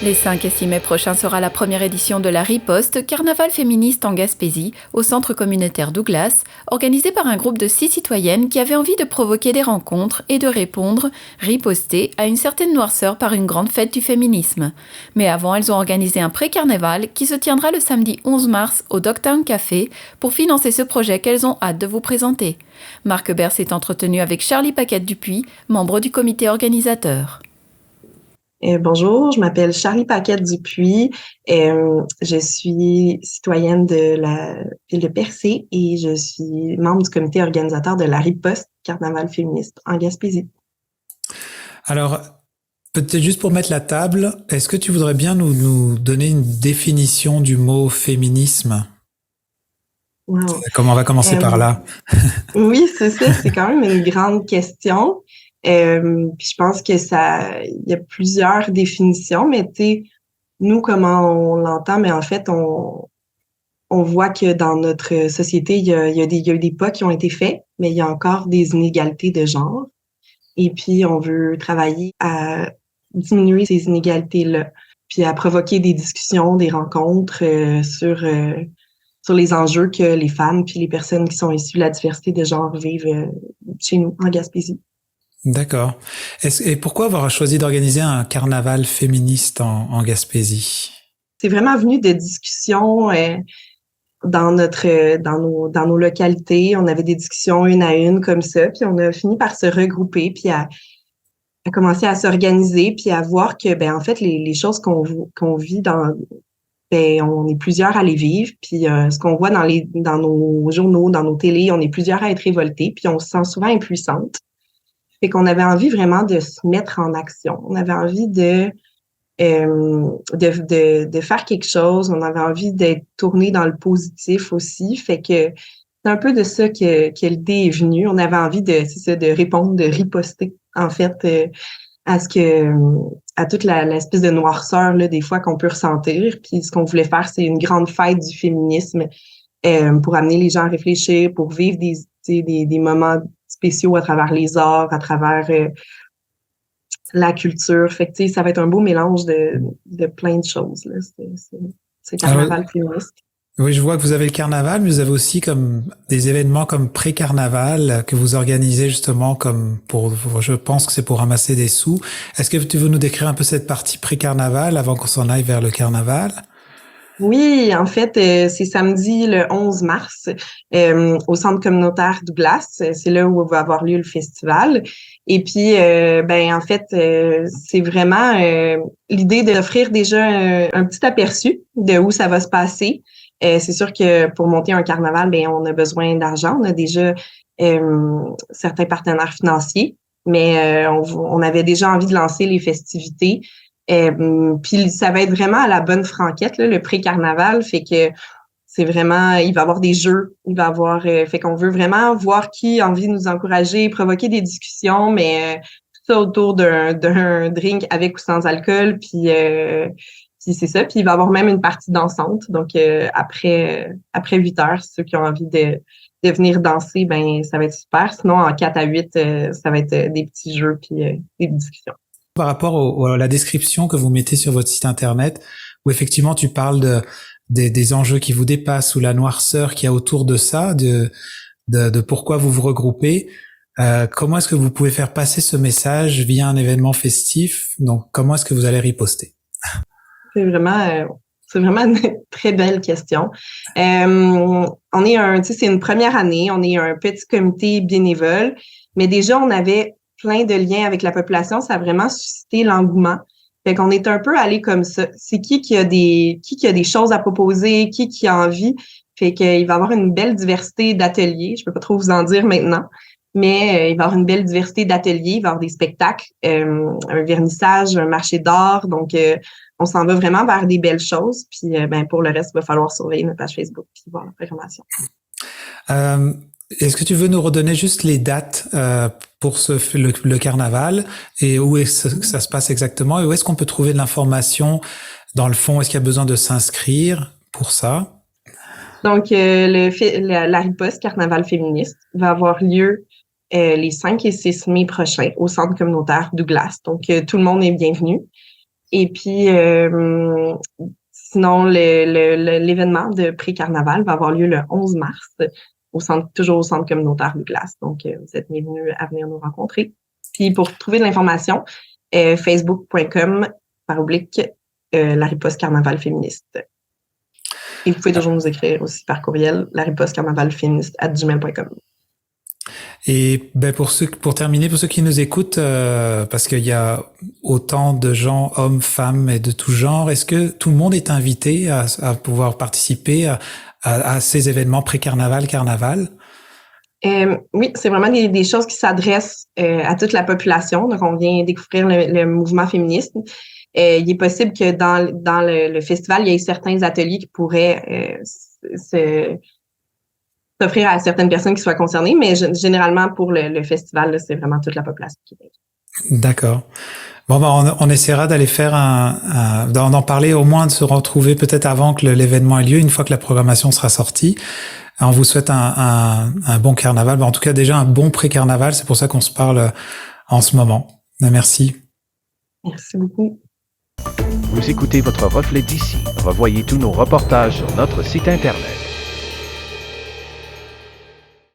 Les 5 et 6 mai prochains sera la première édition de la Riposte, carnaval féministe en Gaspésie, au centre communautaire Douglas, organisé par un groupe de 6 citoyennes qui avaient envie de provoquer des rencontres et de répondre, riposter, à une certaine noirceur par une grande fête du féminisme. Mais avant, elles ont organisé un pré-carnaval qui se tiendra le samedi 11 mars au Dogtown Café pour financer ce projet qu'elles ont hâte de vous présenter. Marc Bert s'est entretenu avec Charlie Paquette-Dupuis, membre du comité organisateur. Bonjour, je m'appelle Charlie Paquette-Dupuis. Je suis citoyenne de la ville de Percé et je suis membre du comité organisateur de la Riposte Carnaval féministe en Gaspésie. Alors, peut-être juste pour mettre la table, est-ce que tu voudrais bien nous donner une définition du mot féminisme? Wow. Comment on va commencer par là? Oui, c'est ça, c'est quand même une grande question. Puis je pense que il y a plusieurs définitions, mais tu sais, nous, comment on l'entend, mais en fait, on voit que dans notre société, il y a eu des pas qui ont été faits, mais il y a encore des inégalités de genre. Et puis, on veut travailler à diminuer ces inégalités-là, puis à provoquer des discussions, des rencontres sur les enjeux que les femmes puis les personnes qui sont issues de la diversité de genre vivent chez nous, en Gaspésie. D'accord. Et pourquoi avoir choisi d'organiser un carnaval féministe en Gaspésie? C'est vraiment venu de discussions dans nos localités. On avait des discussions une à une comme ça, puis on a fini par se regrouper, puis à commencer à s'organiser, puis à voir que ben en fait les choses qu'on vit on est plusieurs à les vivre, puis ce qu'on voit dans nos journaux, dans nos télés, on est plusieurs à être révoltés, puis on se sent souvent impuissante. Fait qu'on avait envie vraiment de se mettre en action. On avait envie de faire quelque chose. On avait envie d'être tourné dans le positif aussi. Fait que c'est un peu de ça que l'idée est venue. On avait envie de répondre, de riposter, en fait, à toute l'espèce de noirceur, là, des fois qu'on peut ressentir. Puis ce qu'on voulait faire, c'est une grande fête du féminisme, pour amener les gens à réfléchir, pour vivre des moments spéciaux à travers les arts, à travers la culture. Fait que, ça va être un beau mélange de plein de choses, là. C'est carnaval féministe. Oui, je vois que vous avez le carnaval, mais vous avez aussi comme des événements comme pré-carnaval que vous organisez justement je pense que c'est pour ramasser des sous. Est-ce que tu veux nous décrire un peu cette partie pré-carnaval avant qu'on s'en aille vers le carnaval? Oui, en fait, c'est samedi le 11 mars au centre communautaire Douglas. C'est là où va avoir lieu le festival. Et puis, en fait, c'est vraiment l'idée d'offrir déjà un petit aperçu de où ça va se passer. C'est sûr que pour monter un carnaval, on a besoin d'argent. On a déjà certains partenaires financiers, mais on avait déjà envie de lancer les festivités. Puis ça va être vraiment à la bonne franquette, là, le pré-carnaval, fait que c'est vraiment, il va y avoir des jeux, il va y avoir, fait qu'on veut vraiment voir qui a envie de nous encourager, provoquer des discussions, mais tout ça autour d'un drink avec ou sans alcool, puis c'est ça, puis il va y avoir même une partie dansante, donc après 8 heures, ceux qui ont envie de venir danser, ça va être super. Sinon, en 4 à 8, ça va être des petits jeux puis des discussions. Par rapport à la description que vous mettez sur votre site internet, où effectivement tu parles des enjeux qui vous dépassent ou la noirceur qu'il y a autour de ça, de pourquoi vous vous regroupez, comment est-ce que vous pouvez faire passer ce message via un événement festif? Donc, comment est-ce que vous allez riposter? C'est vraiment une très belle question. C'est une première année, on est un petit comité bénévole, mais déjà on avait plein de liens avec la population, ça a vraiment suscité l'engouement. Fait qu'on est un peu allé comme ça. C'est qui a des choses à proposer, qui a envie. Fait qu'il va y avoir une belle diversité d'ateliers. Je peux pas trop vous en dire maintenant, mais il va y avoir une belle diversité d'ateliers. Il va y avoir des spectacles, un vernissage, un marché d'art. Donc, on s'en va vraiment vers des belles choses. Puis, pour le reste, il va falloir surveiller notre page Facebook puis voir la programmation. Est-ce que tu veux nous redonner juste les dates pour le carnaval et où est-ce que ça se passe exactement et où est-ce qu'on peut trouver de l'information dans le fond? Est-ce qu'il y a besoin de s'inscrire pour ça? Donc, la Riposte Carnaval féministe va avoir lieu les 5 et 6 mai prochains au centre communautaire Douglas. Donc, tout le monde est bienvenu. Et puis, sinon, l'événement de pré-carnaval va avoir lieu le 11 mars, toujours au centre communautaire Douglas. Donc, vous êtes bienvenus à venir nous rencontrer. Puis, pour trouver de l'information, facebook.com/, la riposte carnaval féministe. Et vous pouvez toujours nous écrire aussi par courriel, laripostcarnavalféministe@gmail.com. Et ben pour terminer, pour ceux qui nous écoutent, parce qu'il y a autant de gens, hommes, femmes et de tout genre, est-ce que tout le monde est invité à pouvoir participer à ces événements pré-carnaval, carnaval? Oui, c'est vraiment des choses qui s'adressent à toute la population. Donc, on vient découvrir le mouvement féministe. Il est possible que dans le festival, il y ait certains ateliers qui pourraient s'offrir à certaines personnes qui soient concernées, mais généralement pour le festival, là, c'est vraiment toute la population qui vient. D'accord. Bon, ben, on essaiera d'aller faire d'en parler, au moins de se retrouver peut-être avant que l'événement ait lieu, une fois que la programmation sera sortie. On vous souhaite un bon carnaval. Ben, en tout cas, déjà un bon pré-carnaval. C'est pour ça qu'on se parle en ce moment. Merci. Merci beaucoup. Vous écoutez votre reflet d'ici. Revoyez tous nos reportages sur notre site Internet.